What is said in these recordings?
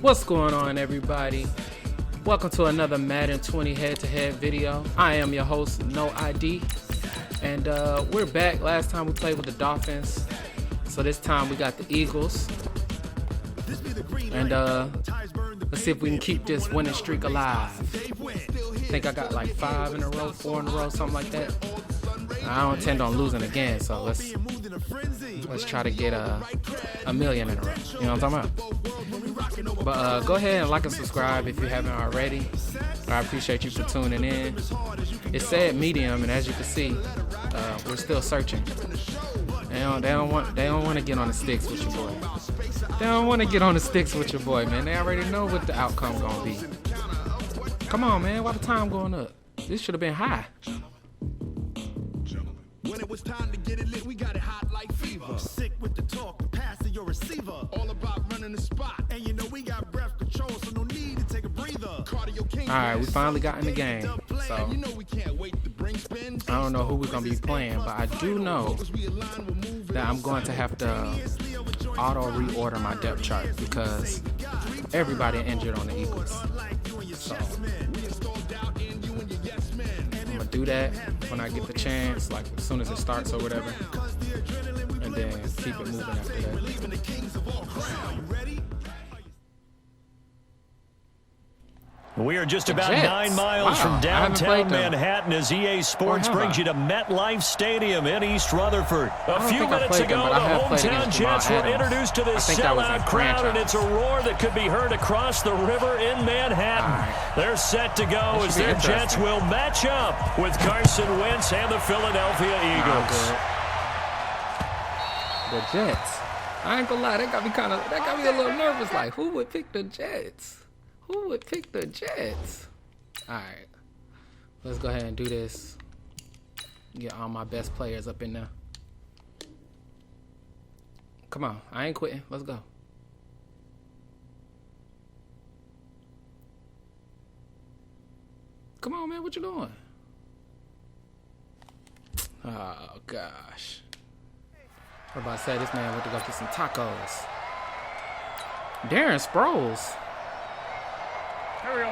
What's going on, everybody? Welcome to another Madden 20 head-to-head video. I am your host, No ID, and we're back. Last time we played with the Dolphins, so this time we got the Eagles. And let's see if we can keep this winning streak alive. I think I got like 5 in a row, 4 in a row, something like that. I don't intend on losing again, so let's try to get a million in a row. You know what I'm talking about? But go ahead and like and subscribe if you haven't already. I appreciate you for tuning in. It said medium, and as you can see, we're still searching. They don't want to get on the sticks with your boy. They don't want to get on the sticks with your boy, man. They already know what the outcome gonna be. Come on, man. Why the time going up? This should have been high. When it was time to get it lit, we got it hot like fever. Sick with the talk, the pass to your receiver. All about running the spot, and you know we got breath control, so no need to take a breather. Alright, we finally got in the game. So I don't know who we're gonna be playing, but I do know that I'm going to have to auto reorder my depth chart because everybody injured on the Eagles. So I'm gonna do that when I get the chance, like as soon as it starts or whatever, and then keep it moving after that. We are just about 9 miles from downtown Manhattan as EA Sports brings you to MetLife Stadium in East Rutherford. A few minutes ago, the hometown Jets were introduced to this sellout crowd, and it's a roar that could be heard across the river in Manhattan. They're set to go as their Jets will match up with Carson Wentz and the Philadelphia Eagles. The Jets. I ain't gonna lie, that got me a little nervous. Like, who would pick the Jets? Who would pick the Jets? Alright. Let's go ahead and do this. Get all my best players up in there. Come on. I ain't quitting. Let's go. Come on, man. What you doing? Oh, gosh. I'm about to say this man went to go get some tacos. Darren Sproles. Here we go.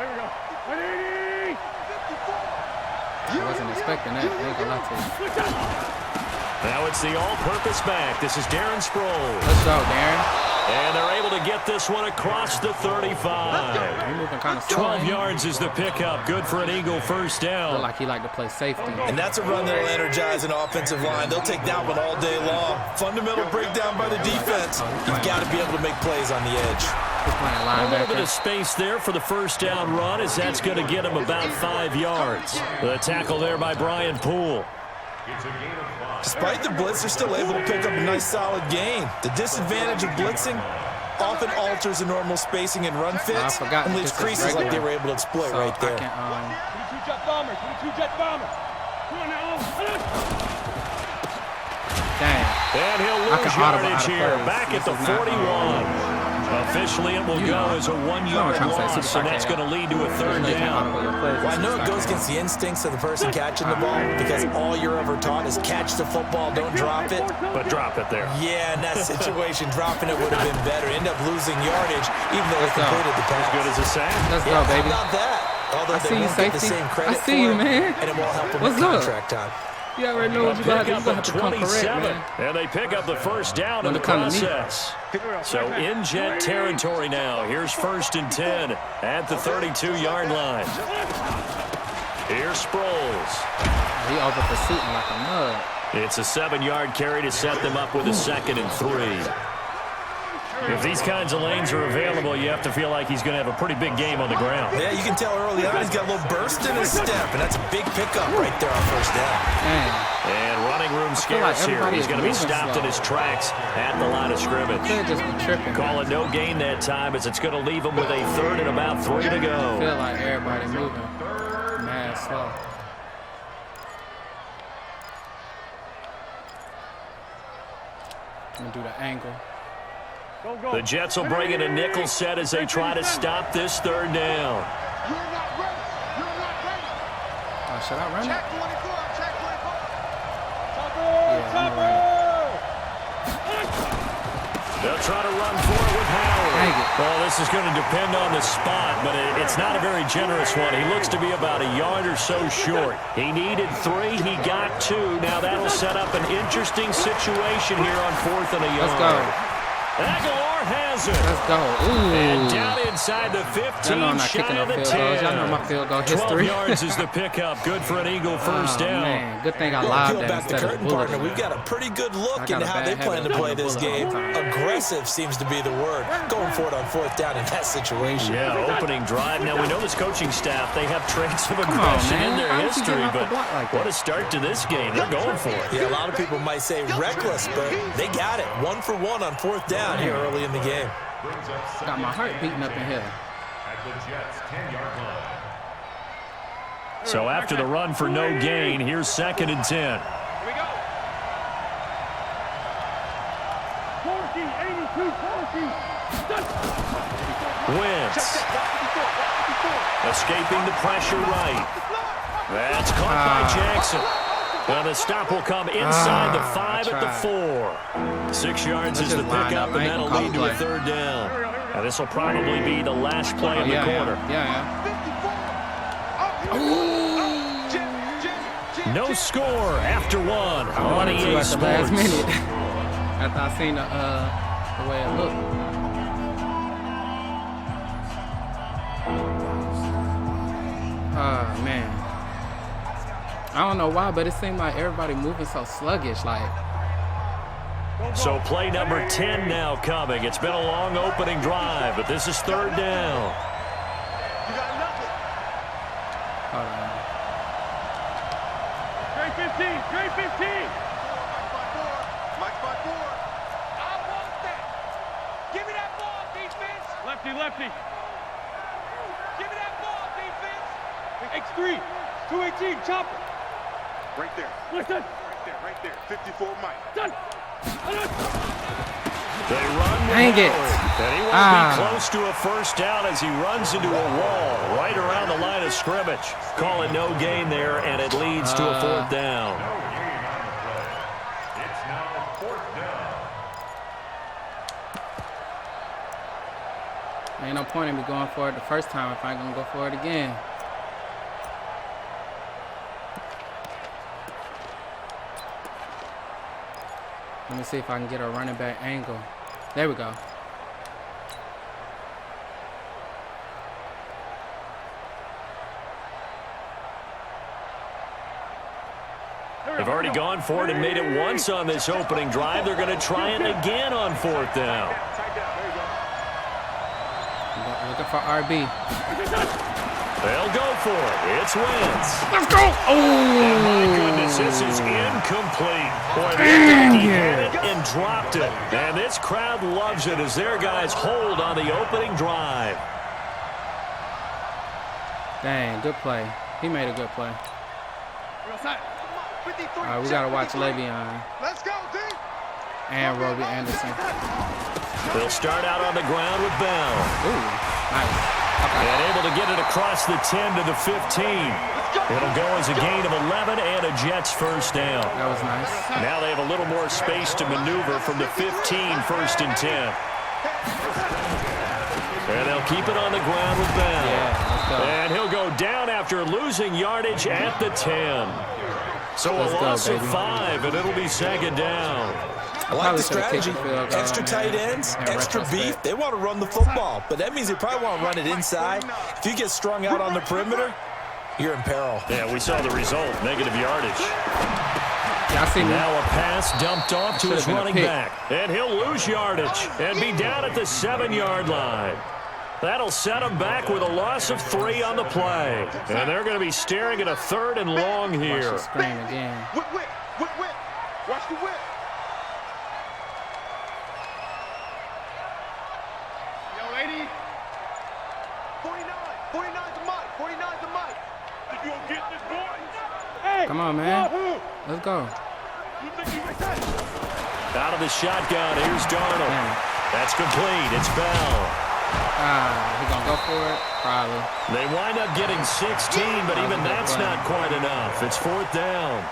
I wasn't expecting that. I ain't gonna lie to you. Now it's the all-purpose back. This is Darren Sproles. Let's go, Darren. And they're able to get this one across the 35. Moving kind of slow. 12 yards is the pickup. Good for an Eagle first down. Look like he liked to play safety. And that's a run that'll energize an offensive line. They'll take that one all day long. Fundamental breakdown by the defense. You've got to be able to make plays on the edge. A little bit of space there for the first down run, as that's going to get him about 5 yards. The tackle there by Brian Poole. Despite the blitz, they're still able to pick up a nice solid gain. The disadvantage of blitzing often alters the normal spacing and run fits and leaves creases like they were able to exploit right there. 22 jet bombers. Come on now. Dang. And he'll lose yardage here, back at the 41. Officially, it will go as a 1-yard loss, and that's going to lead to a third down. Well, I know it goes against the instincts of the person catching the ball because all you're ever taught is catch the football, don't drop it. But drop it there. Yeah, in that situation, dropping it would have been better. End up losing yardage, even though they completed the pass. As good as a sack. Let's go, baby. How about that? Although I see you, safety. I see you, man. And it won't help them What's with up? contract time. You already know what you're going to have to come correct, man. And they pick up the first down in the process. So in Jet territory now. Here's 1st and 10 at the 32-yard line. Here's Sproles. He over pursuing like a mug. It's a 7-yard carry to set them up with a 2nd and 3. If these kinds of lanes are available, you have to feel like he's going to have a pretty big game on the ground. Yeah, you can tell early on he's got a little burst in his step, and that's a big pickup right there on first down. And running room scarce here. He's going to be stopped in his tracks at the line of scrimmage. Just be tripping. Call it no gain that time as it's going to leave him with a 3rd and about 3 to go. I feel like everybody moving mad slow. I'm going to do the angle. The Jets will bring in a nickel set as they try to stop this 3rd down. Should I run it? Check 24. Yeah, I'm gonna run it. They'll try to run for it with Howard. Well, this is going to depend on the spot, but it's not a very generous one. He looks to be about a yard or so short. He needed 3. He got 2. Now that'll set up an interesting situation here on 4th and a yard. Let's go. Aguilar has it. Let's go. Ooh. And down inside the 15, I'm not kicking no field goals. Y'all know my field goal history. 12 yards is the pickup. Good for an Eagle first down. Man, good thing I live that back the instead curtain, of partner. We've got a pretty good look into how they plan to play this game. Aggressive seems to be the word. Going for it on 4th down in that situation. Yeah, opening drive. Now, we know this coaching staff, they have traits of aggression in their history, but what a start to this game. They're going for it. Yeah, a lot of people might say reckless, but they got it. 1 for 1 on 4th down here early in the game. Got my heart beating up in here. So after the run for no gain, here's 2nd and 10. Here we go. 40, 82, 40. Wentz. Escaping the pressure right. That's caught by Jackson. Well, the stop will come inside the 5 at the 4. 6 yards is the pickup, and that'll lead to a 3rd down. Now, this will probably be the last play in the quarter. No score after 1 on EA Sports. Last minute. After I seen the way it looked. Oh, man. I don't know why, but it seemed like everybody moving so sluggish. So play number 10 now coming. It's been a long opening drive, but this is 3rd down. Hold on. Straight 15, straight 15. Mike by 4. I want that. Give me that ball, defense. Lefty, lefty. Give me that ball, defense. X3, 218, chopper. Right there. Listen. Right there. 54 Mike. Done. They run Dang it. And he won't be close to a first down as he runs into a wall right around the line of scrimmage. Call it no gain there, and it leads to a 4th down. It's now 4th down. Ain't no point in me going for it the first time if I ain't gonna go for it again. Let me see if I can get a running back angle. There we go. They've already gone for it and made it once on this opening drive. They're going to try it again on 4th down. Looking for RB. They'll go for it. It's Wentz. Let's go! Oh! And my goodness, this is incomplete. Boy, he had it and dropped it. And this crowd loves it as their guys hold on the opening drive. Dang, good play. He made a good play. All right, we got to watch Le'Veon. Let's go, D. And Robbie Anderson. They'll start out on the ground with Bell. Ooh, nice. Okay. And able to get it across the 10 to the 15. It'll go as a gain of 11 and a Jets first down. That was nice. Now they have a little more space to maneuver from the 15, 1st and 10. And they'll keep it on the ground with Bell. Yeah, let's go. And he'll go down after losing yardage at the 10. So a loss of 5, and it'll be 2nd down. I like the strategy. Extra tight ends, extra beef. They want to run the football, but that means they probably want to run it inside. If you get strung out on the perimeter, you're in peril. Yeah, we saw the result, negative yardage. Yeah, I see now a pass dumped off to his running back, and he'll lose yardage and be down at the 7-yard line. That'll set him back with a loss of 3 on the play. And they're going to be staring at a 3rd and long here. Watch the screen again. Whip. Watch the whip. Yo, lady. 49 to Mike. 49 to Mike. Think you gonna get this, boy? Hey. Come on, man. Let's go. You think you like that? Out of the shotgun, here's Darnold. That's complete. It's Bell. He gonna go for it? Probably. They wind up getting 16, but even that's not quite enough. It's 4th down.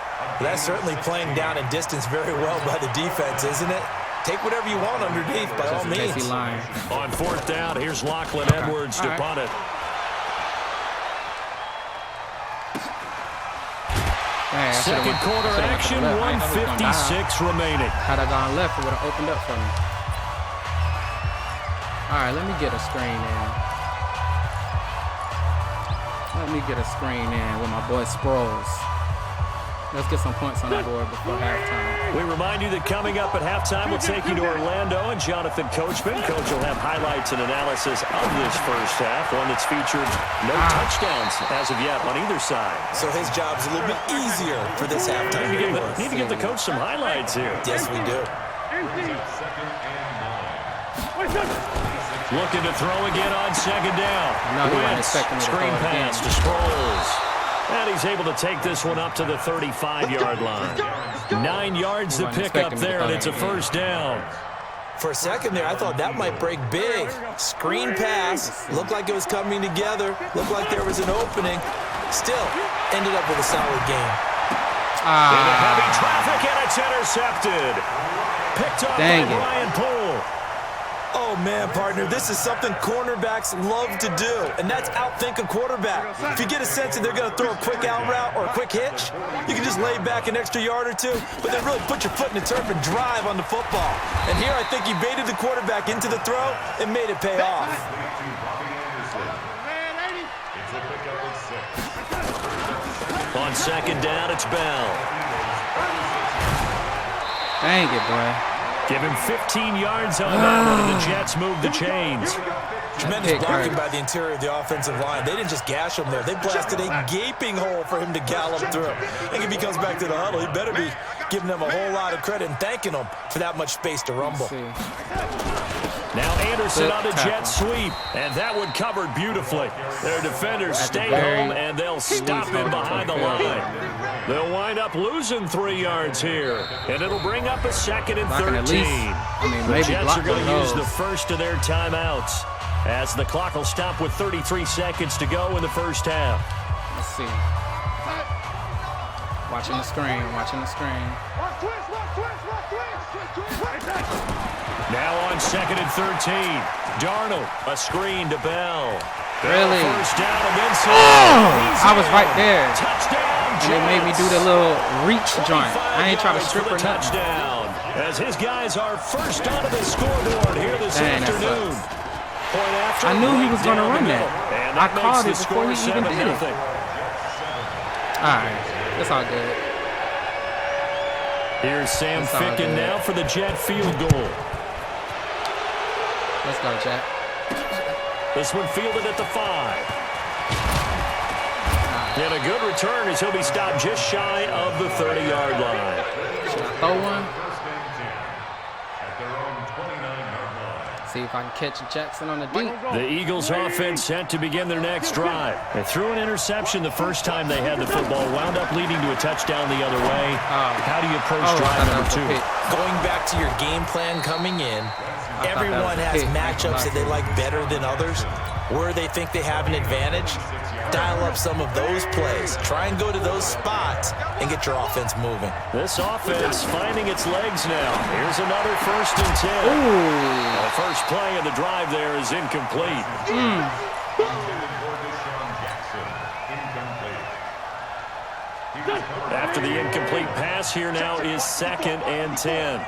That's certainly playing down in distance very well by the defense, isn't it? take whatever you want underneath by all means. On fourth down, here's Lachlan Edwards to punt it. Man, second quarter action, 1:56 remaining. Had I gone left, it would have opened up for me. All right, let me get a screen in. Let me get a screen in with my boy Sproles. Let's get some points on the board before halftime. We remind you that coming up at halftime, we'll take you to Orlando and Jonathan Coachman. Coach will have highlights and analysis of this first half, one that's featured no touchdowns as of yet on either side. So his job's a little bit easier for this halftime. Need to give the coach some highlights here. Yes, we do. Looking to throw again on second down. Screen pass to Sproles. And he's able to take this one up to the 35-yard line. 9 yards to pick up there, and it's a first down. For a second there, I thought that might break big. Screen pass. Looked like it was coming together. Looked like there was an opening. Still, ended up with a solid game. Into heavy traffic, and it's intercepted. Picked up by Ryan Poole. Oh, man, partner, this is something cornerbacks love to do, and that's outthink a quarterback. If you get a sense that they're going to throw a quick out route or a quick hitch, you can just lay back an extra yard or two, but then really put your foot in the turf and drive on the football. And here I think he baited the quarterback into the throw and made it pay off. On second down, it's Bell. Dang it, boy. Give him 15 yards on that one, and the Jets move the chains. Tremendous blocking by the interior of the offensive line. They didn't just gash him there. They blasted a gaping hole for him to gallop through. I think if he comes back to the huddle, he better be giving them a whole lot of credit and thanking them for that much space to rumble. Now Anderson on the jet sweep, and that one covered beautifully. Their defenders stay home, and they'll stop him behind the line. They'll wind up losing 3 yards here, and it'll bring up a second and 13. The Jets are going to use the first of their timeouts as the clock will stop with 33 seconds to go in the first half. Let's see. Watching the screen, watching the screen. Now on second and 13. Darnold, a screen to Bell. Really? First down against I was right there. Touchdown. And it made me do the little reach joint. I ain't trying to strip or nothing. Touchdown. As his guys are first onto the scoreboard here this afternoon. I knew he was going to run that. I called it before he even did it. All right. It's all good. Here's Sam Ficken now for the Jet field goal. Let's go, Jet. This one fielded at the 5. And a good return as he'll be stopped just shy of the 30-yard line. Should I throw one? See if I can catch Jackson on the deep. The Eagles offense set to begin their next drive. They threw an interception the first time they had the football, wound up leading to a touchdown the other way. How do you approach drive number 2? Going back to your game plan coming in, everyone has matchups that they like better than others. Where they think they have an advantage, dial up some of those plays. Try and go to those spots and get your offense moving. This offense finding its legs now. Here's another first and 10. The first play of the drive there is incomplete. After the incomplete pass, here now is second and 10.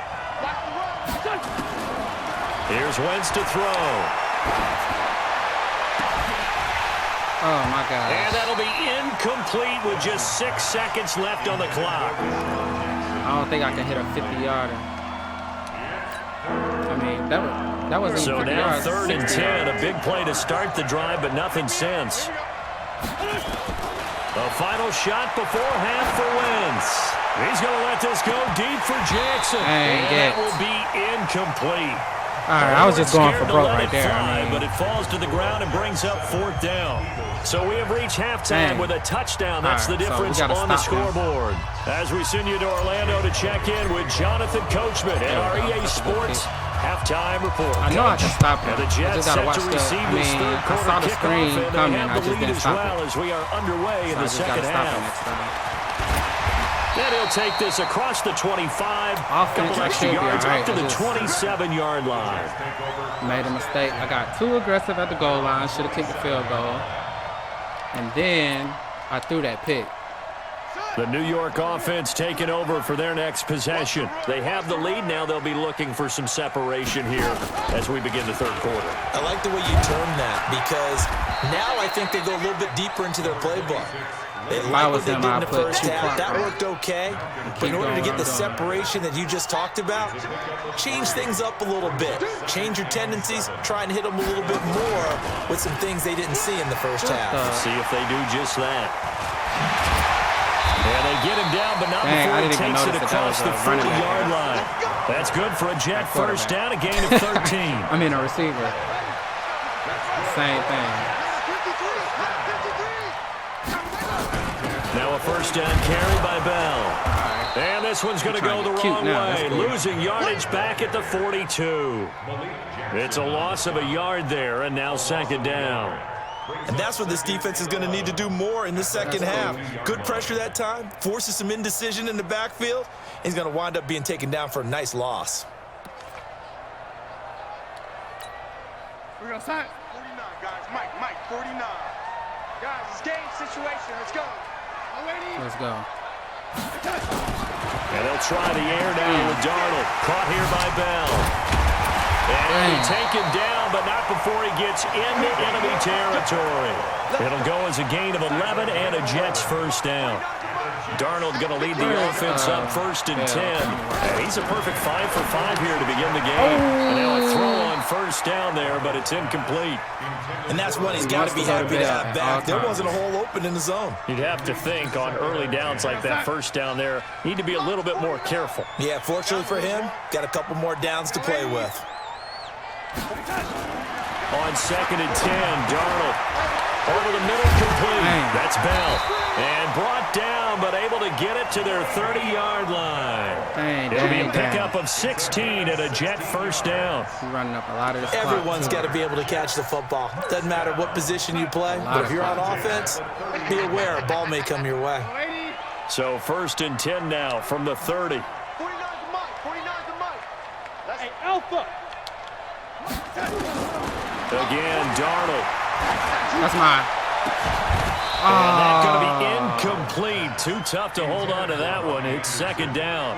Here's Wentz to throw. Oh, my God. And that'll be incomplete with just 6 seconds left on the clock. I don't think I can hit a 50-yarder. I mean, that wasn't even 50 yards. So now third and 10, a big play to start the drive, but nothing since. A final shot before half for Wentz. He's going to let this go deep for Jackson. And that will be incomplete. All right, I was just going for broke right there. But it falls to the ground and brings up fourth down. So we have reached halftime with a touchdown. That's the difference on the scoreboard. As we send you to Orlando to check in with Jonathan Coachman and our EA Sports halftime report. I know I can stop him. And the Jets set to receive this third quarter I saw the screen kickoff, coming. and I just didn't stop it. as we are underway in the second half. And he'll take this across the 25. Offense, couple extra yards up to the 27-yard line. Made a mistake. I got too aggressive at the goal line. Should have kicked the field goal. And then I threw that pick. The New York offense taking over for their next possession. They have the lead now. They'll be looking for some separation here as we begin the third quarter. I like the way you term that because now I think they go a little bit deeper into their playbook. They like what they did in the first half. That worked okay. But in order to get the separation that you just talked about, change things up a little bit. Change your tendencies. Try and hit them a little bit more with some things they didn't see in the first half. See if they do just that. And they get him down, but not before he takes it across the 40-yard line. That's good for a Jet first down, a gain of 13. I mean a receiver. Same thing. Now a first down carry by Bell. And this one's going to go the wrong way. Losing yardage back at the 42. It's a loss of a yard there, and now second down. And that's what this defense is going to need to do more in the second half. Good pressure that time, forces some indecision in the backfield. He's going to wind up being taken down for a nice loss. We're going to sign 49, guys. Mike, 49. Guys, it's game situation. Let's go. Let's go. And they'll try the air now with Darnold. Caught here by Bell. And he'll take him down, but not before he gets into enemy territory. It'll go as a gain of 11 and a Jets first down. Darnold going to lead the offense up first and 10. And he's a perfect 5 for 5 here to begin the game. And now a throw on first down there, but it's incomplete. And that's what he's got to be happy to have back. There wasn't a hole open in the zone. You'd have to think on early downs like that first down there, need to be a little bit more careful. Yeah, fortunately for him, got a couple more downs to play with. On second and 10, Darnold over the middle, complete. That's Bell. And brought down, but able to get it to their 30-yard line. It'll be a pickup of 16 and a Jet first down. You're running up a lot of this Everyone's got to be able to catch the football. Doesn't matter what position you play, but if you're on offense, be aware a ball may come your way. So first and 10 now from the 30. 49 to Mike. 49 to Mike. That's Alpha. Again, Darnold. That's mine. And that's going to be incomplete. Too tough to hold on to that one. It's second down.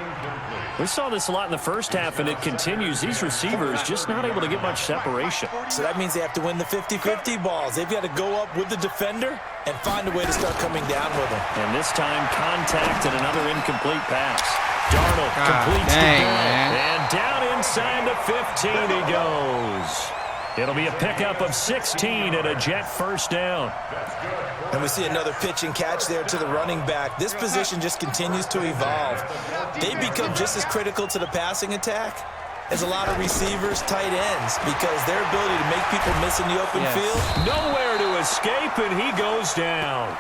We saw this a lot in the first half, and it continues. These receivers just not able to get much separation. So that means they have to win the 50-50 balls. They've got to go up with the defender and find a way to start coming down with them. And this time, contact and another incomplete pass. Darnold completes the ball. And down inside the 15 he goes. It'll be a pickup of 16 and a Jet first down. And we see another pitch and catch there to the running back. This position just continues to evolve. They become just as critical to the passing attack as a lot of receivers, tight ends, because their ability to make people miss in the open field. Nowhere to escape, and he goes down.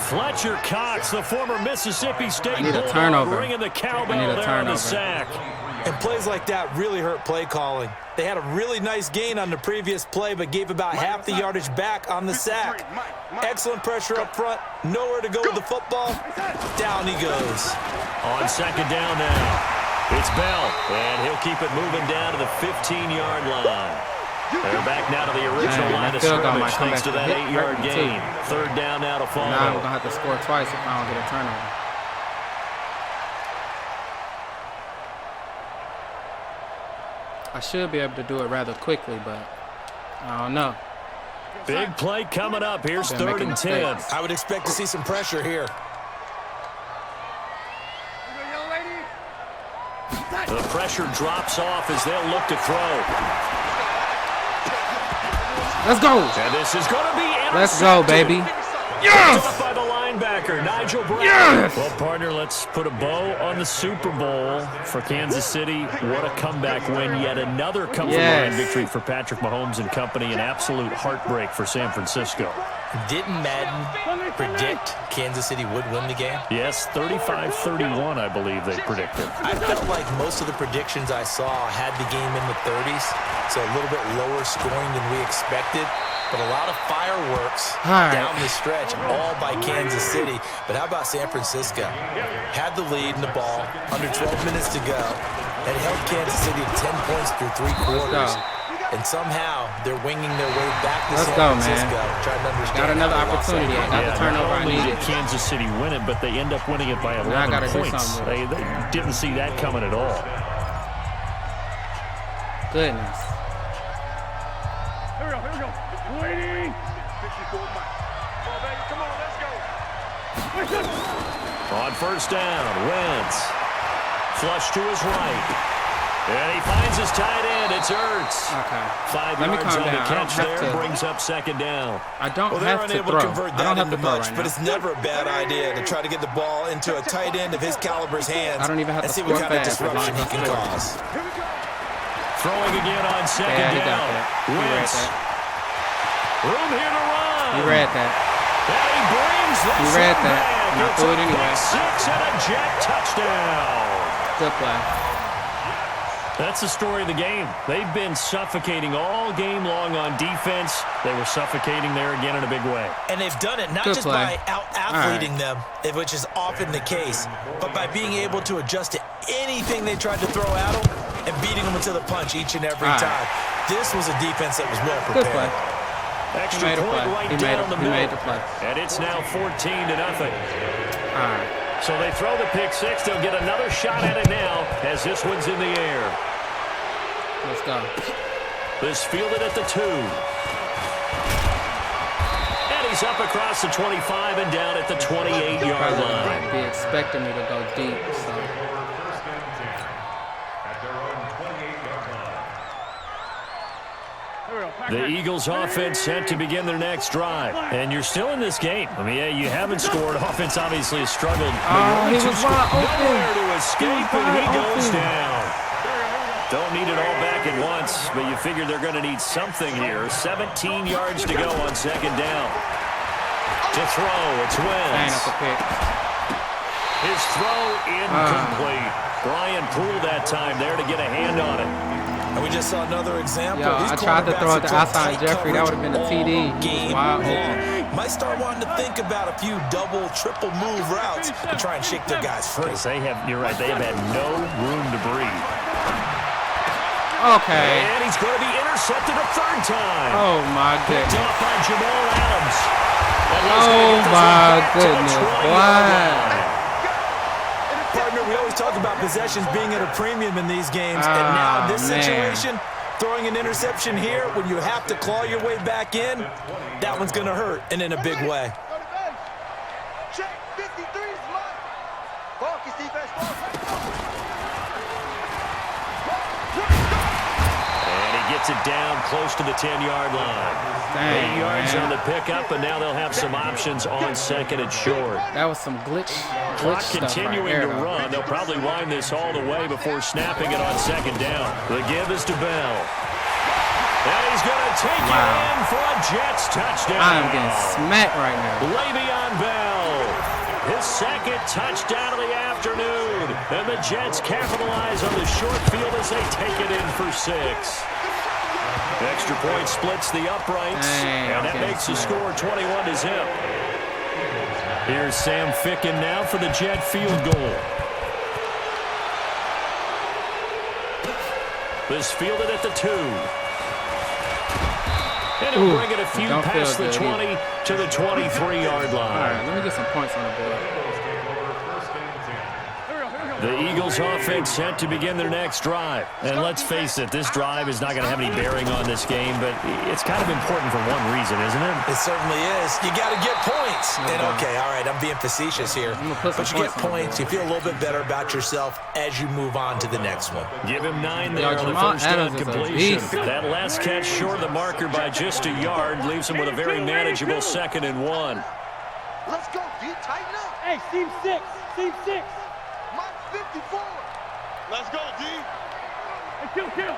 Fletcher Cox, the former Mississippi State Bulldog, ringing the cowbell there on the sack. And plays like that really hurt play calling. They had a really nice gain on the previous play, but gave about half the yardage back on the sack. Excellent pressure up front. Nowhere to go with the football. Down he goes. On second down now. It's Bell, and he'll keep it moving down to the 15-yard line. They're back now to the original line of scrimmage thanks to that 8-yard gain. Third down now to follow. Now I'm going to have to score twice if I don't get a turnover. I should be able to do it rather quickly, but I don't know. Big play coming up. Here's third and 10. I would expect to see some pressure here. The pressure drops off as they'll look to throw. Let's go. And this is going to be intercepted. Let's go, baby. Yes! By the linebacker, Nigel Brown. Yes! Well, partner, let's put a bow on the Super Bowl for Kansas City. What a comeback win. Yet another come-from-behind victory for Patrick Mahomes and company. An absolute heartbreak for San Francisco. Didn't Madden predict Kansas City would win the game? Yes, 35-31, I believe they predicted. I felt like most of the predictions I saw had the game in the 30s, so a little bit lower scoring than we expected. But a lot of fireworks down the stretch, all by Kansas City. City, but how about San Francisco? Had the lead in the ball, under 12 minutes to go, and held Kansas City to 10 points through 3 quarters. And somehow, they're winging their way back to San Francisco. Man. Trying to understand. Got another opportunity. I got the turnover I needed. Kansas City win it, but they end up winning it by 11 points. They didn't see that coming at all. Goodness. Here we go. Waiting. 54 Mike. Come on, baby. Come on, let's go. On first down, Wentz. Flush to his right. And he finds his tight end. It's Ertz. Okay. 5 yards on the catch there. Brings up second down. I don't well, have to throw. Convert that I don't have into to throw much, right but now. it's never a bad idea to try to get the ball into a tight end of his caliber's hands. I don't even have and to see what kind of disruption he can cause. Throwing again on second down. Wentz. Room here to run. You read that. And he brings this You read that. back. And I threw it anyway. 6 and a jet touchdown. Good play. That's the story of the game. They've been suffocating all game long on defense. They were suffocating there again in a big way. And they've done it not Good just play. by out-athleting them, which is often the case, but by being able to adjust to anything they tried to throw at them and beating them into the punch each and every time. This was a defense that was well prepared. Good play. Extra point right down the middle. He made the play. And it's now 14-0. All right. So they throw the pick six. They'll get another shot at it now as this one's in the air. Let's go. This fielded at the 2. And he's up across the 25 and down at the 28-yard line. Be expecting me to go deep, so. The Eagles offense set to begin their next drive. And you're still in this game. I mean, yeah, you haven't scored. Offense obviously has struggled. Oh, he was wide open. Nowhere to escape, and he goes down. Don't need it all back at once, but you figure they're going to need something here. 17 yards to go on second down. To throw, it's Wentz. His throw incomplete. Brian Poole that time there to get a hand on it. And we just saw another example. Yo, I tried to throw it to Alshon Jeffrey. That would have been a TD. Wow. Might start wanting to think about a few double, triple move routes to try and shake their guys free. You're right, they have had no room to breathe. Okay. And he's going to be intercepted a third time. Oh, my goodness. Picked off by Jamal Adams. Oh, my goodness. Wow. Partner, we always talk about possessions being at a premium in these games. And now in this situation, throwing an interception here when you have to claw your way back in, that one's going to hurt, and in a big way. Check 53 smart. Focus defense. And he gets it down close to the 10-yard line. 8 yards on the pickup, and now they'll have some options on second and short. That was some glitch Clock stuff continuing right there, to run. They'll probably wind this all the way before snapping it on second down. The give is to Bell. And he's going to take it in for a Jets touchdown. I am getting smacked right now. Le'Veon Bell, his second touchdown of the afternoon. And the Jets capitalize on the short field as they take it in for 6. Extra point splits the uprights, and that makes the score 21-0. Here's Sam Ficken now for the Jet field goal. This fielded at the 2. And he'll bring it a few past the 20 to the 23-yard line. All right, let me get some points on the board. The Eagles offense set to begin their next drive. And let's face it, this drive is not going to have any bearing on this game, but it's kind of important for one reason, isn't it? It certainly is. You got to get points. And okay, all right, I'm being facetious here. But you get points, you feel a little bit better about yourself as you move on to the next one. Give him 9 there on the first down completion. That last catch short of the marker by just a yard leaves him with a very manageable 2nd and 1. Let's go, D. Tighten up. Hey, team 6. Team 6. Mike 54. Let's go, D. Hey, kill.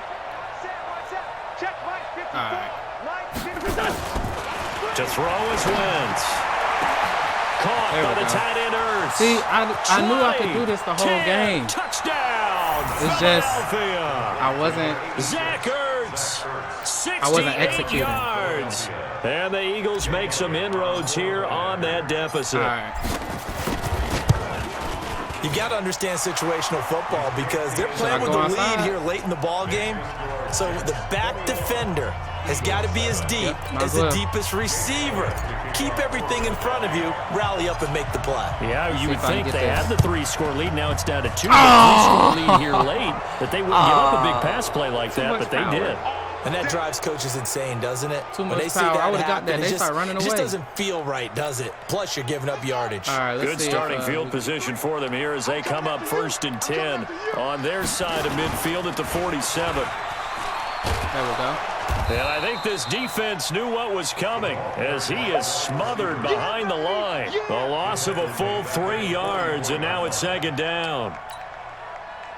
Check Mike 54. Right. Mike 54. To throw is Wentz. Caught by the tight end Ertz. See, I knew I could do this the whole game. Touchdown. It's just, Philadelphia. I wasn't. Zach Ertz I wasn't executing. Yards. And the Eagles make some inroads here on that deficit. All right. You got to understand situational football because they're playing with the lead here late in the ball game. So the back defender has got to be as deep as the deepest receiver. Keep everything in front of you, rally up and make the play. Yeah, you would think they had the 3-score lead. Now it's down to 2. 3-score lead here late. That they wouldn't give up a big pass play like that, but they did. And that drives coaches insane, doesn't it? Too much power. I would have got that. They start running away. It just doesn't feel right, does it? Plus, you're giving up yardage. All right, good starting field position for them here as they come up 1st and 10 on their side of midfield at the 47. There we go. And I think this defense knew what was coming as he is smothered behind the line. A loss of a full 3 yards, and now it's 2nd down.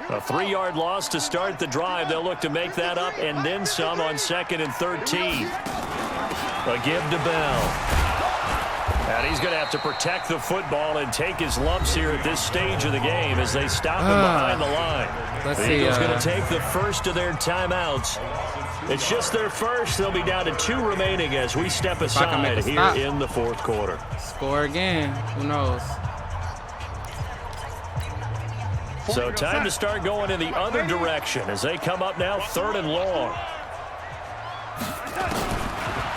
A 3-yard loss to start the drive. They'll look to make that up and then some on 2nd and 13. A give to Bell. And he's going to have to protect the football and take his lumps here at this stage of the game as they stop him behind the line. The Eagles going to take the first of their timeouts. It's just their first. They'll be down to 2 remaining as we step aside here in the 4th quarter. Score again. Who knows? So time to start going in the other direction as they come up now 3rd and long.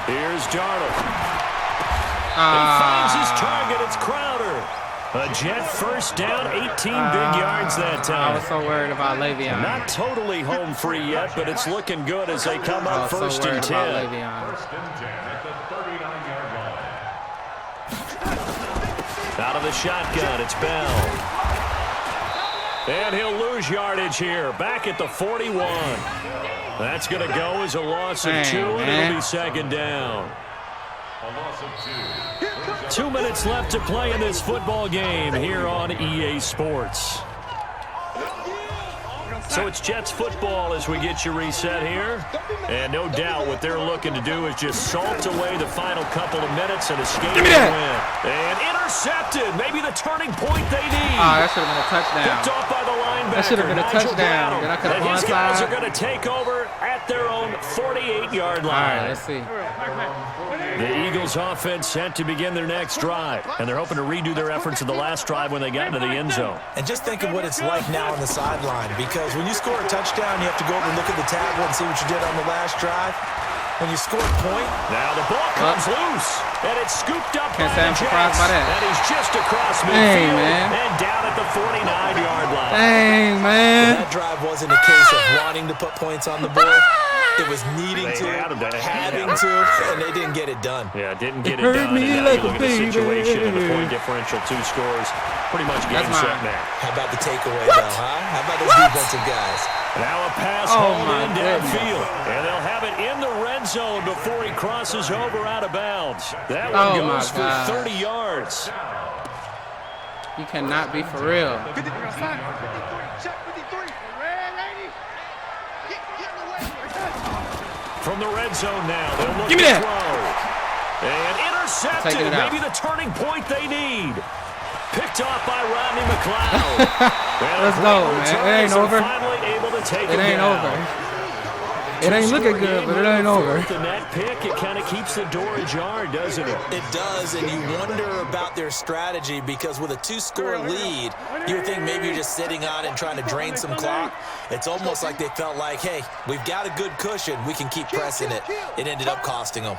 Here's Darnold. He finds his target. It's Crowder. A Jet first down, 18 big yards that time. I was so worried about Le'Veon. Not totally home free yet, but it's looking good as they come up 1st and 10. Out of the shotgun, it's Bell. And he'll lose yardage here, back at the 41. That's going to go as a loss of 2, and it'll be 2nd down. 2 minutes left to play in this football game here on EA Sports. So it's Jets football as we get you reset here. And no doubt what they're looking to do is just salt away the final couple of minutes and escape the win. And intercepted. Maybe the turning point they need. That should have been a touchdown. Picked off by the linebacker. That should have been a touchdown. Then I could have and his guys are going to take over at their own 48-yard line. All right, let's see. The Eagles offense set to begin their next drive, and they're hoping to redo their efforts in the last drive when they got into the end zone. And just think of what it's like now on the sideline, because when you score a touchdown, you have to go over and look at the tablet and see what you did on the last drive. When you score a point, now the ball comes loose, and it's scooped up by the Jets, and he's just across midfield and down at the 49-yard line. Dang, man. That drive wasn't a case of wanting to put points on the board. It was needing to, having to, and they didn't get it done. Yeah, didn't get it done. And now you look at the situation and the point differential, 2 scores, pretty much game set now. How about the takeaway, though, huh? How about those defensive guys? Now a pass hauled in downfield, and they'll have it in the red zone before he crosses over out of bounds. That one goes for 30 yards. You cannot be for real. From the red zone now, they'll look to throw. And intercepted, maybe the turning point they need. Picked off by Rodney McLeod. Let's go, man. It ain't over. It ain't over. It ain't looking good, but it ain't over. And that pick, it kind of keeps the door ajar, doesn't it? It does, and you wonder about their strategy because with a 2-score lead, you would think maybe you're just sitting on and trying to drain some clock. It's almost like they felt like, hey, we've got a good cushion. We can keep pressing it. It ended up costing them.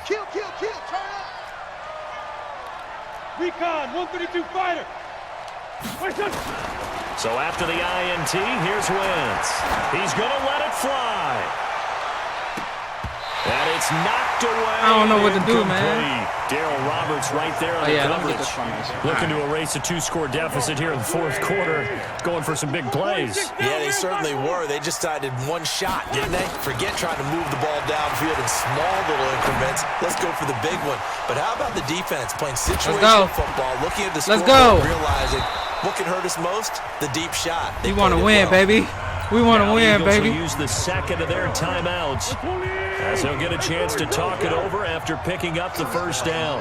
Recon, 132 fighter. So after the INT, here's Wentz. He's going to let it fly. And it's knocked away. I don't know what to do, man. Darryl Roberts right there on the coverage. Looking to erase a 2-score deficit here in the 4th quarter. Going for some big plays. Yeah, they certainly were. They just decided one shot, didn't they? Forget trying to move the ball downfield in small little increments. Let's go for the big one. But how about the defense playing situational football, looking at the scoreboard, realizing what can hurt us most? The deep shot. We want to win, baby. We want to win, baby. Use the second of their timeouts as they'll get a chance to talk it over after picking up the first down.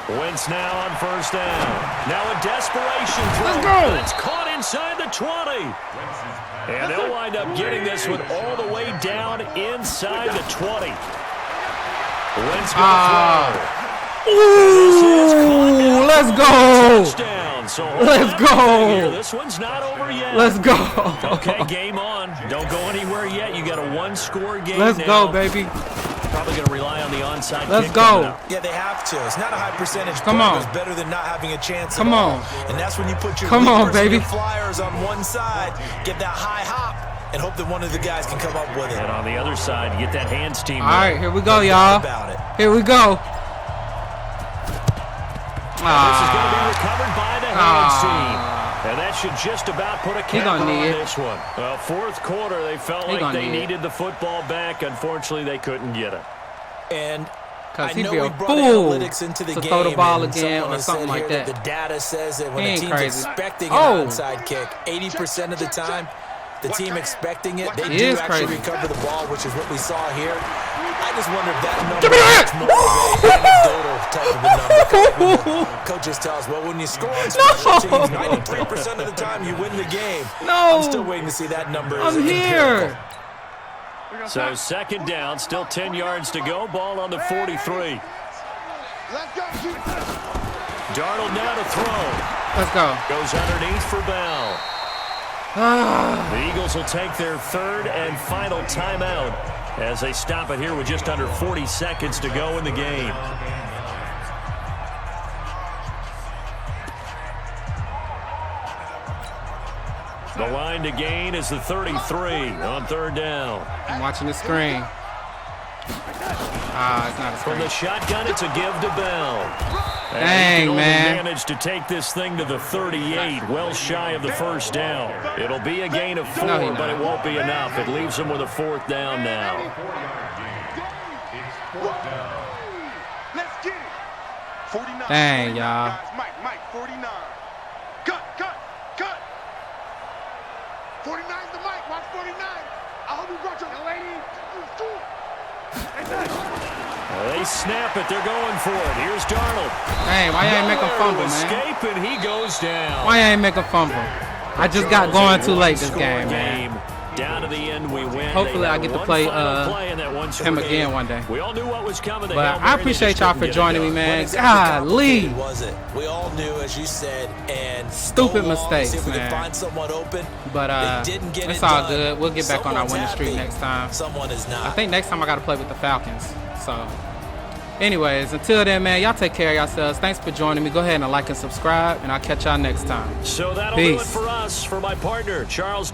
Wentz now on first down. Now a desperation throw. Let's go. It's caught inside the 20. And they'll wind up getting this one all the way down inside the 20. Wentz going to throw. Ooh, let's go. So let's go. This one's not over yet. Let's go. Okay, game on. Don't go anywhere yet. You got a one-score game Let's now. go, baby. Probably going to rely on the onside Let's kick go. Yeah, they have to. It's not a high percentage. Come on. It's better than not having a chance. Come on. And that's when you put your Come on, baby. and your flyers on one side, get that high hop, and hope that one of the guys can come up with it. And on the other side, get that hands team. All right, here we go, y'all. Here we go. This is going to be recovered by the hands team. And that should just about put a cap on this one. Well, fourth quarter, they felt like they needed the football back. Unfortunately, they couldn't get it. And because he'd be a fool to throw the ball again or something like that. The data says that when a team's expecting an onside kick, 80% of the time, the team expecting it, they do actually recover the ball, which is what we saw here. I just wonder if that number is more of an anecdotal type of a number. Coaches tell us, well, when you score on special teams, 93% of the time you win the game. I'm still waiting to see that number. I'm here. So second down, still 10 yards to go. Ball on the 43. Darnold now to throw. Let's go. Goes underneath for Bell. The Eagles will take their third and final timeout as they stop it here with just under 40 seconds to go in the game. The line to gain is the 33 on third down. I'm watching the screen. It's not a screen. From the shotgun, it's a give to Bell. Dang, man. Managed to take this thing to the 38, well shy of the first down. It'll be a gain of 4, but it won't be enough. It leaves them with a fourth down now. Let's get it. 49. Dang, y'all. Mike, 49. Cut. 49's the mic. Watch 49. I hope you brought your lady. They snap it. They're going for it. Here's Darnold. Hey, why you ain't make a fumble, man? Escape, and he goes down. Why you ain't make a fumble? I just got going too late this game, man. Down to the end, we win. Hopefully, I get to play him again one day. We all knew what was coming. But I appreciate y'all for joining me, man. Golly. Was it? We all knew, as you said, and stupid mistakes, man. Find someone open. But it's all good. We'll get back on our winning streak next time. Someone is not. I think next time I got to play with the Falcons. So, anyways, until then, man, y'all take care of yourselves. Thanks for joining me. Go ahead and like and subscribe, and I'll catch y'all next time. So that'll do it for us. For my partner, Charles